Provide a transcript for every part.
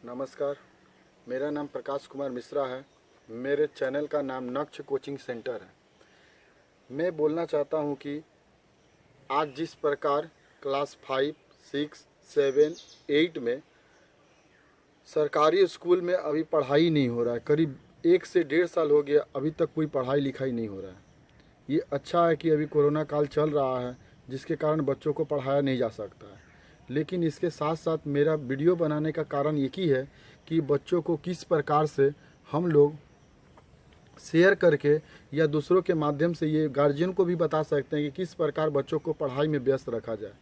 नमस्कार, मेरा नाम प्रकाश कुमार मिश्रा है। मेरे चैनल का नाम नक्ष कोचिंग सेंटर है। मैं बोलना चाहता हूं कि आज जिस प्रकार क्लास 5, 6, 7, 8 में सरकारी स्कूल में अभी पढ़ाई नहीं हो रहा है, करीब 1 से 1.5 साल हो गया, अभी तक कोई पढ़ाई लिखाई नहीं हो रहा है। ये अच्छा है कि अभी कोरोना काल चल रहा है, जिसके कारण बच्चों को पढ़ाया नहीं जा सकता है। लेकिन इसके साथ साथ मेरा वीडियो बनाने का कारण एक ही है कि बच्चों को किस प्रकार से हम लोग शेयर करके या दूसरों के माध्यम से ये गार्जियन को भी बता सकते हैं कि किस प्रकार बच्चों को पढ़ाई में व्यस्त रखा जाए।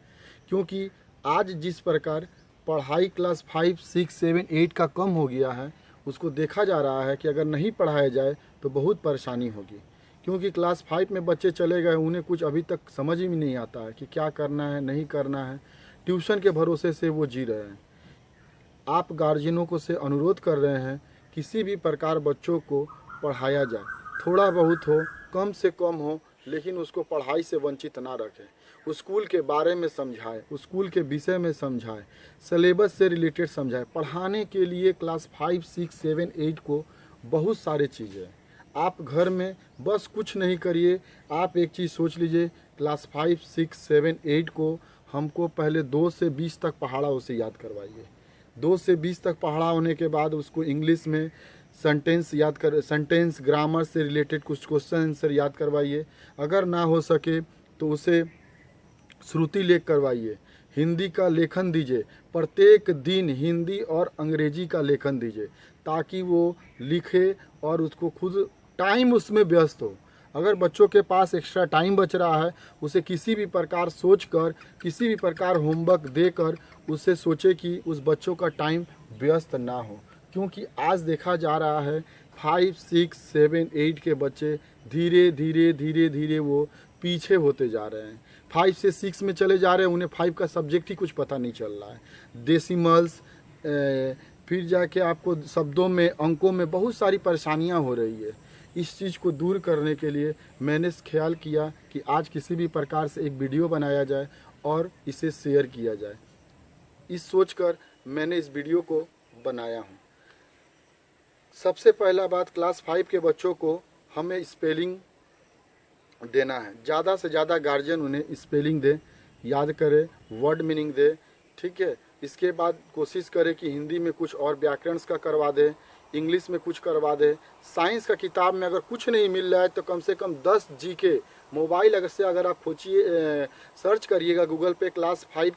क्योंकि आज जिस प्रकार पढ़ाई क्लास 5, 6, 7, 8 का कम हो गया है, उसको देखा जा रहा है कि अगर नहीं पढ़ाया जाए तो बहुत परेशानी होगी। क्योंकि क्लास 5 में बच्चे चले गए, उन्हें कुछ अभी तक समझ ही नहीं आता है कि क्या करना है, नहीं करना है। ट्यूशन के भरोसे से वो जी रहे हैं। आप गार्जियनों को से अनुरोध कर रहे हैं किसी भी प्रकार बच्चों को पढ़ाया जाए, थोड़ा बहुत हो, कम से कम हो, लेकिन उसको पढ़ाई से वंचित ना रखें। स्कूल के बारे में समझाएं, स्कूल के विषय में समझाएं, सिलेबस से रिलेटेड समझाएं। पढ़ाने के लिए क्लास 5, 6, 7, 8 को बहुत सारे चीज़ें हैं। आप घर में बस कुछ नहीं करिए। आप एक चीज़ सोच लीजिए, क्लास 5, 6, 7, 8 को हमको पहले 2 से 20 तक पहाड़ा उसे याद करवाइए। 2 से 20 तक पहाड़ा होने के बाद उसको इंग्लिश में सेंटेंस ग्रामर से रिलेटेड कुछ क्वेश्चन आंसर याद करवाइए। अगर ना हो सके तो उसे श्रुति लेख करवाइए। हिंदी का लेखन दीजिए, प्रत्येक दिन हिंदी और अंग्रेजी का लेखन दीजिए, ताकि वो लिखे और उसको खुद टाइम उसमें व्यस्त हो। अगर बच्चों के पास एक्स्ट्रा टाइम बच रहा है, उसे किसी भी प्रकार सोचकर, किसी भी प्रकार होमवर्क देकर उसे सोचे कि उस बच्चों का टाइम व्यस्त ना हो। क्योंकि आज देखा जा रहा है 5, 6, 7, 8 के बच्चे धीरे धीरे धीरे धीरे वो पीछे होते जा रहे हैं। 5 से 6 में चले जा रहे हैं, उन्हें 5 का सब्जेक्ट ही कुछ पता नहीं चल रहा है। डेसिमल्स, फिर जाके आपको शब्दों में, अंकों में बहुत सारी परेशानियां हो रही है। इस चीज़ को दूर करने के लिए मैंने ख्याल किया कि आज किसी भी प्रकार से एक वीडियो बनाया जाए और इसे शेयर किया जाए। इस सोचकर मैंने इस वीडियो को बनाया हूँ। सबसे पहला बात, क्लास 5 के बच्चों को हमें स्पेलिंग देना है। ज़्यादा से ज़्यादा गार्जियन उन्हें स्पेलिंग दे, याद करे, वर्ड मीनिंग दे, ठीक है। इसके बाद कोशिश करे कि हिंदी में कुछ और व्याकरण का करवा दे, इंग्लिश में कुछ करवा दे। साइंस का किताब में अगर कुछ नहीं मिल रहा है तो कम से कम 10 जीके मोबाइल अगर आप खोजिए, सर्च करिएगा गूगल पे क्लास 5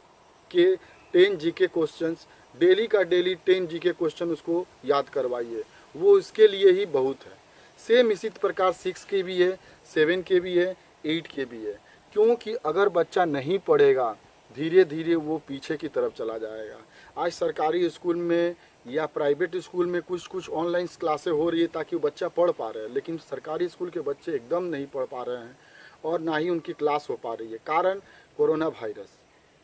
के 10 जीके क्वेश्चंस, डेली का डेली 10 जीके क्वेश्चन उसको याद करवाइए। वो उसके लिए ही बहुत है। सेम इसी प्रकार 6 के भी है, 7 के भी है, 8 के भी है। क्योंकि अगर बच्चा नहीं पढ़ेगा, धीरे धीरे वो पीछे की तरफ चला जाएगा। आज सरकारी स्कूल में या प्राइवेट स्कूल में कुछ कुछ ऑनलाइन क्लासें हो रही है ताकि वो बच्चा पढ़ पा रहे हैं, लेकिन सरकारी स्कूल के बच्चे एकदम नहीं पढ़ पा रहे हैं और ना ही उनकी क्लास हो पा रही है। कारण कोरोना वायरस,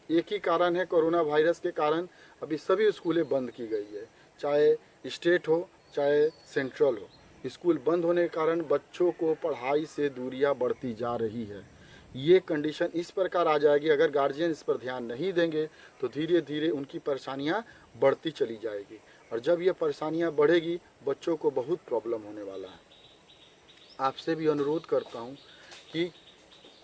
एक ही कारण है। कोरोना वायरस के कारण अभी सभी स्कूलें बंद की गई है, चाहे स्टेट हो चाहे सेंट्रल हो। स्कूल बंद होने के कारण बच्चों को पढ़ाई से दूरियां बढ़ती जा रही है। ये कंडीशन इस प्रकार आ जाएगी, अगर गार्जियन इस पर ध्यान नहीं देंगे तो धीरे धीरे उनकी परेशानियां बढ़ती चली जाएगी। और जब ये परेशानियां बढ़ेगी, बच्चों को बहुत प्रॉब्लम होने वाला है। आपसे भी अनुरोध करता हूं कि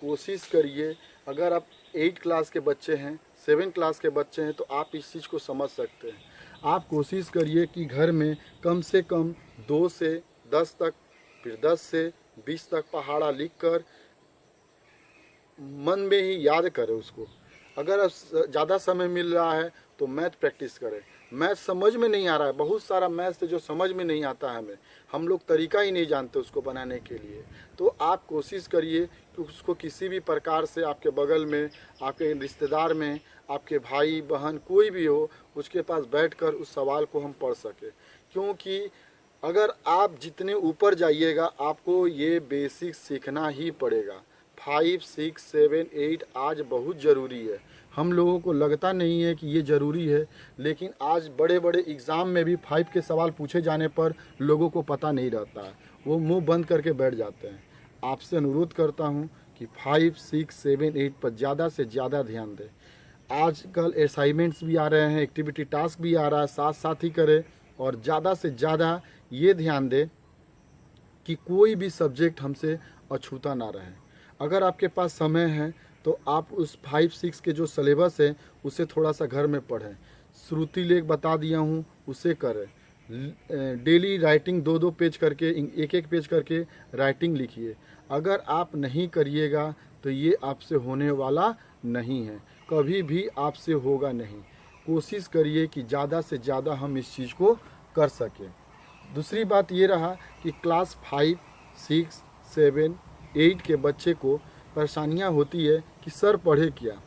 कोशिश करिए, अगर आप 8 क्लास के बच्चे हैं, 7 क्लास के बच्चे हैं, तो आप इस चीज़ को समझ सकते हैं। आप कोशिश करिए कि घर में कम से कम 2 से 10 तक, फिर 10 से 20 तक पहाड़ा लिखकर मन में ही याद करें उसको। अगर ज़्यादा समय मिल रहा है तो मैथ प्रैक्टिस करें। मैथ समझ में नहीं आ रहा है, बहुत सारा मैथ जो समझ में नहीं आता है हमें, हम लोग तरीका ही नहीं जानते उसको बनाने के लिए। तो आप कोशिश करिए कि उसको किसी भी प्रकार से, आपके बगल में, आपके रिश्तेदार में, आपके भाई बहन कोई भी हो, उसके पास बैठकर उस सवाल को हम पढ़ सकें। क्योंकि अगर आप जितने ऊपर जाइएगा, आपको ये बेसिक सीखना ही पड़ेगा। 5, 6, 7, 8 आज बहुत ज़रूरी है। हम लोगों को लगता नहीं है कि ये ज़रूरी है, लेकिन आज बड़े बड़े एग्ज़ाम में भी 5 के सवाल पूछे जाने पर लोगों को पता नहीं रहता है, वो मुंह बंद करके बैठ जाते हैं। आपसे अनुरोध करता हूँ कि 5, 6, 7, 8 पर ज़्यादा से ज़्यादा ध्यान दें। आजकल असाइनमेंट्स भी आ रहे हैं, एक्टिविटी टास्क भी आ रहा है, साथ साथ ही करें। और ज़्यादा से ज़्यादा ये ध्यान दें कि कोई भी सब्जेक्ट हमसे अछूता ना रहे। अगर आपके पास समय है तो आप उस 5-6 के जो सिलेबस है उसे थोड़ा सा घर में पढ़ें। श्रुति लेख बता दिया हूँ, उसे करें। डेली राइटिंग 2-2 पेज करके, 1-1 पेज करके राइटिंग लिखिए। अगर आप नहीं करिएगा तो ये आपसे होने वाला नहीं है, कभी भी आपसे होगा नहीं। कोशिश करिए कि ज़्यादा से ज़्यादा हम इस चीज़ को कर सकें। दूसरी बात ये रहा कि क्लास 5, 6, 7, 8 के बच्चे को परेशानियां होती है कि सर पढ़े क्या।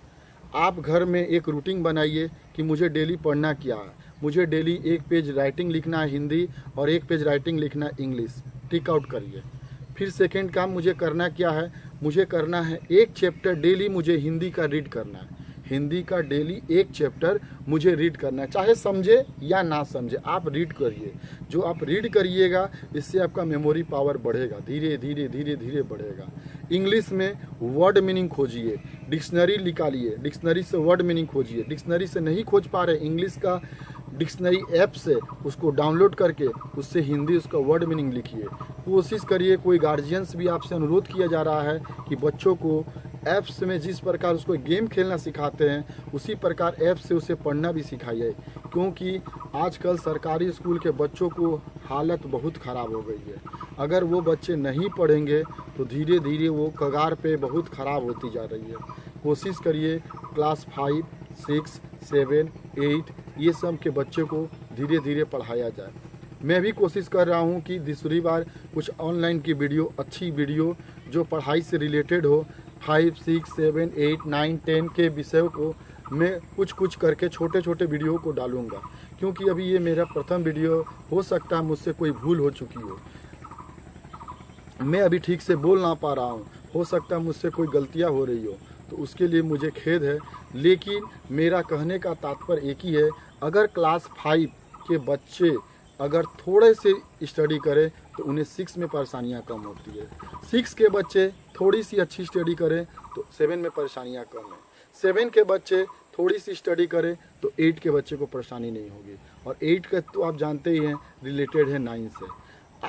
आप घर में एक रूटीन बनाइए कि मुझे डेली पढ़ना क्या है। मुझे डेली 1 पेज राइटिंग लिखना है हिंदी और 1 पेज राइटिंग लिखना है इंग्लिश, टिक आउट करिए। फिर सेकेंड काम मुझे करना क्या है, मुझे करना है 1 चैप्टर डेली मुझे हिंदी का रीड करना है। हिंदी का डेली 1 चैप्टर मुझे रीड करना है, चाहे समझे या ना समझे, आप रीड करिए। जो आप रीड करिएगा इससे आपका मेमोरी पावर बढ़ेगा, धीरे धीरे धीरे धीरे बढ़ेगा। इंग्लिश में वर्ड मीनिंग खोजिए, डिक्शनरी निकालिए, डिक्शनरी से वर्ड मीनिंग खोजिए। डिक्शनरी से नहीं खोज पा रहे, इंग्लिश का डिक्शनरी ऐप से उसको डाउनलोड करके उससे हिंदी उसका वर्ड मीनिंग लिखिए। कोशिश करिए, कोई गार्जियंस भी आपसे अनुरोध किया जा रहा है कि बच्चों को ऐप्स में जिस प्रकार उसको गेम खेलना सिखाते हैं उसी प्रकार ऐप से उसे पढ़ना भी सिखाइए, क्योंकि आजकल सरकारी स्कूल के बच्चों को हालत बहुत ख़राब हो गई है। अगर वो बच्चे नहीं पढ़ेंगे तो धीरे धीरे वो कगार पे बहुत ख़राब होती जा रही है। कोशिश करिए क्लास 5, 6, 7, 8 ये सब के बच्चे को धीरे धीरे पढ़ाया जाए। मैं भी कोशिश कर रहा हूँ कि दूसरी बार कुछ ऑनलाइन की वीडियो, अच्छी वीडियो जो पढ़ाई से रिलेटेड हो, 5, 6, 7, 8, 9, 10 के विषयों को मैं कुछ करके छोटे छोटे वीडियो को डालूँगा, क्योंकि अभी ये मेरा प्रथम वीडियो हो सकता है मुझसे कोई भूल हो चुकी हो, मैं अभी ठीक से बोल ना पा रहा हूँ, हो सकता है मुझसे कोई गलतियाँ हो रही हो, तो उसके लिए मुझे खेद है। लेकिन मेरा कहने का तात्पर्य एक ही है, अगर क्लास 5 के बच्चे अगर थोड़े से स्टडी करें तो उन्हें 6 में परेशानियां कम होती है। 6 के बच्चे थोड़ी सी अच्छी स्टडी करें तो 7 में परेशानियां कम है। 7 के बच्चे थोड़ी सी स्टडी करें तो 8 के बच्चे को परेशानी नहीं होगी। और 8 का तो आप जानते ही हैं रिलेटेड है 9 से।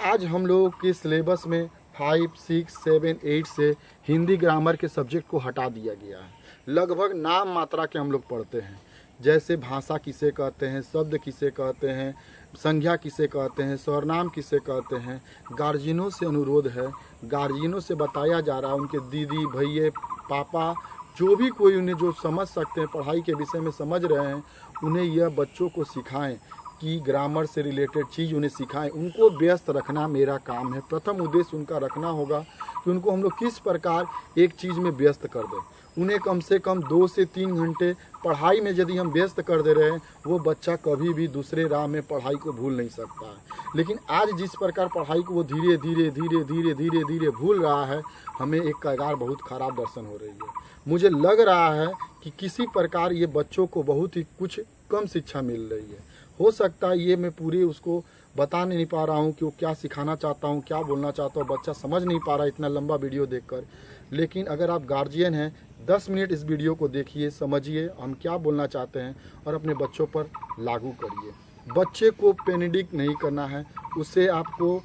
आज हम लोग के सिलेबस में 5, 6, 7, 8 से हिंदी ग्रामर के सब्जेक्ट को हटा दिया गया है। लगभग नाम मात्रा के हम लोग पढ़ते हैं, जैसे भाषा किसे कहते हैं, शब्द किसे कहते हैं, संज्ञा किसे कहते हैं, सर्वनाम किसे कहते हैं। गार्जियनों से अनुरोध है, गार्जियनों से बताया जा रहा है, उनके दीदी, भैया, पापा, जो भी कोई उन्हें जो समझ सकते हैं, पढ़ाई के विषय में समझ रहे हैं, उन्हें यह बच्चों को सिखाएं कि ग्रामर से रिलेटेड चीज़ उन्हें सिखाएं। उनको व्यस्त रखना मेरा काम है। प्रथम उद्देश्य उनका रखना होगा कि उनको हम लोग किस प्रकार एक चीज़ में व्यस्त कर दें। उन्हें कम से कम 2 से 3 घंटे पढ़ाई में यदि हम व्यस्त कर दे रहे हैं, वो बच्चा कभी भी दूसरे राह में पढ़ाई को भूल नहीं सकता है। लेकिन आज जिस प्रकार पढ़ाई को वो धीरे धीरे धीरे धीरे धीरे धीरे भूल रहा है, हमें एक कगार बहुत ख़राब दर्शन हो रही है। मुझे लग रहा है कि किसी प्रकार ये बच्चों को बहुत ही कुछ कम शिक्षा मिल रही है। हो सकता है ये मैं पूरी उसको बता नहीं पा रहा हूँ कि वो क्या सिखाना चाहता हूँ, क्या बोलना चाहता हूँ, बच्चा समझ नहीं पा रहा इतना लंबा वीडियो देखकर। लेकिन अगर आप गार्जियन हैं, 10 मिनट इस वीडियो को देखिए, समझिए हम क्या बोलना चाहते हैं और अपने बच्चों पर लागू करिए। बच्चे को पेनिडिक नहीं करना है, उसे आपको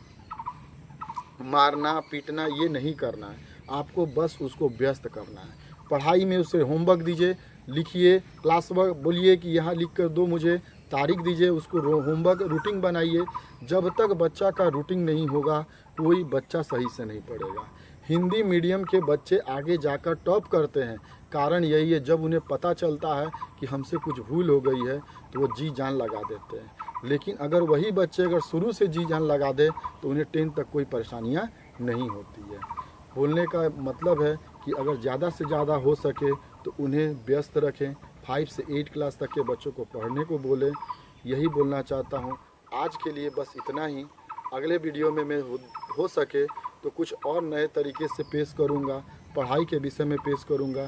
मारना पीटना ये नहीं करना है, आपको बस उसको व्यस्त करना है। पढ़ाई में उसे होमवर्क दीजिए, लिखिए, क्लास वर्क बोलिए कि यहाँ लिख कर दो, मुझे तारीख दीजिए, उसको होमवर्क रूटीन बनाइए। जब तक बच्चा का रूटीन नहीं होगा कोई बच्चा सही से नहीं पढ़ेगा। हिंदी मीडियम के बच्चे आगे जाकर टॉप करते हैं, कारण यही है, जब उन्हें पता चलता है कि हमसे कुछ भूल हो गई है तो वो जी जान लगा देते हैं। लेकिन अगर वही बच्चे अगर शुरू से जी जान लगा दे तो उन्हें 10 तक कोई परेशानियाँ नहीं होती है। बोलने का मतलब है कि अगर ज़्यादा से ज़्यादा हो सके तो उन्हें व्यस्त रखें। 5 से 8 क्लास तक के बच्चों को पढ़ने को बोलें, यही बोलना चाहता हूँ। आज के लिए बस इतना ही। अगले वीडियो में मैं हो सके तो कुछ और नए तरीके से पेश करूँगा, पढ़ाई के विषय में पेश करूँगा,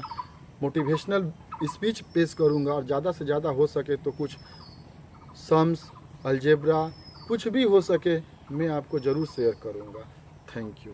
मोटिवेशनल स्पीच पेश करूँगा, और ज़्यादा से ज़्यादा हो सके तो कुछ सम्स, अलजेब्रा, कुछ भी हो सके मैं आपको ज़रूर शेयर करूँगा। Thank you.